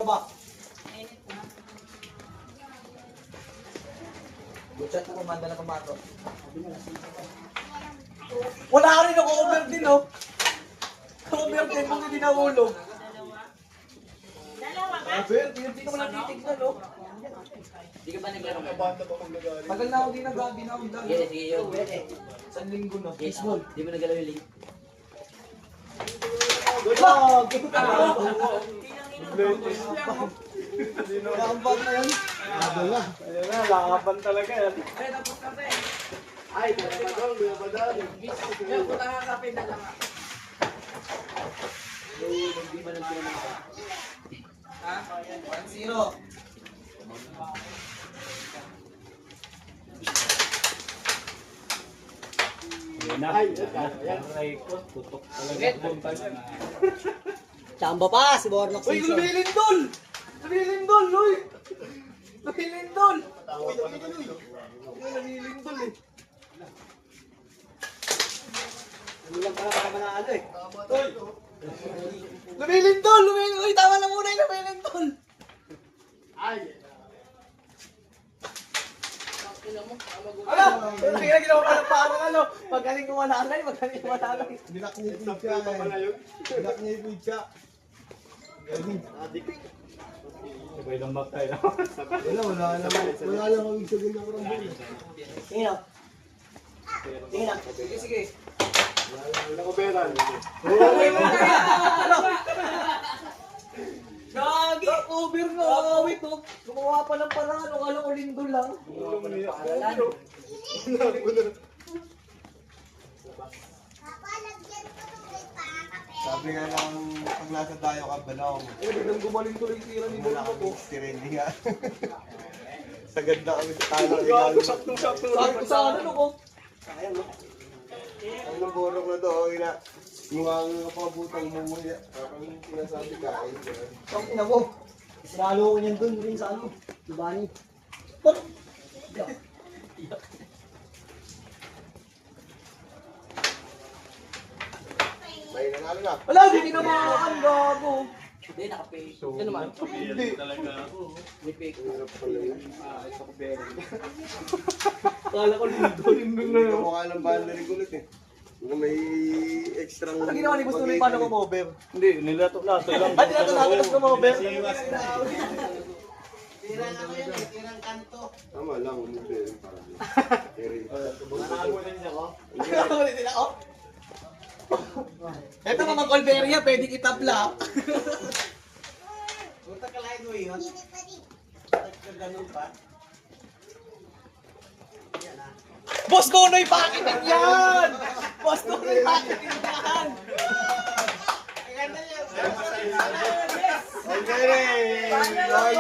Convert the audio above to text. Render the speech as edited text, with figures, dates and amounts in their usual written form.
ba? Butchat na kumanda na kumato. Wala ka rin ako-over din, oh. Over din kung hindi nahulog. Dalawa ba? Aber, hindi ko lang titignan, oh. Hindi ka ba naglaro? Tagal na ako din nag-gabi na ako dahil. Sige, sige yun. Isang linggo na. Yes, small. Di mo nagalaw yung link. Wag! Nakambag na yan. Ayun na, lakapan talaga yan. Ay, binapadal. Yan, punta nga kape na lang. Hindi ba nagalaw yung Ha? 1-0. Ayun na. Aray ko, tutok talaga. Punta niya. Chamba pa, si Bornok Uy, lumilindol! Lumilindol, uy! Lumilindol! Lumilindol eh. Hindi lang pala baka manalo eh. Lumilindol! Lumilindol! Uy, tama na muna yung lumilindol! Ano? Kaya ginawa ka ng parang ano? Magaling kumanalay, magaling kumanalay. Bilak niya yung pizza. Bilak niya yung pizza. Sabay lang back tayo. Wala lang kami sa ganyan ko ng buhay. Tingin ako. Tingin ako. Sige, sige. Wala ko pera. Gagi! Over na! Wait, oh. Gumawa pa ng paraan. Ang alam ko lindol lang. Sabi nga lang, pag nasa tayo ka, balaw. Eh, biglang gumaling tuloy yung tira ni Wala Bolmo ko. kami stirindi nga. Sagad na kami sa talang Gago, saktong-sakto. Sakto sa ano ko. Ang naborok na to, okay na. Yung ang pabutang mo muna. Ang sinasabi ka, ay Ang ina mo. Sinalo ko niyan dun rin sa ano. Lubani. may nanalo na. Wala, hindi na makakaan. Gago. Hindi, naka-pay. Yan naman. Hindi. Talaga ako. May pay. Hirap pala yun. Kala ko lindol. Lindol na yun. Kamukha ng boundary ulit eh. Yung may extra. Ano ginawa ni Gusto Rin? Paano ko over? Hindi, nilato-lato lang. Ay, tinatanapos ko over. Tama lang, hindi. Nakakunin niya ko. Ulitin ako. Ito mga Colberia, pwedeng itabla. Punta ka lang doon yun. Ganun pa. Boss Nonoy, pakitin yan! Boss Nonoy, pakitin yan! Okay!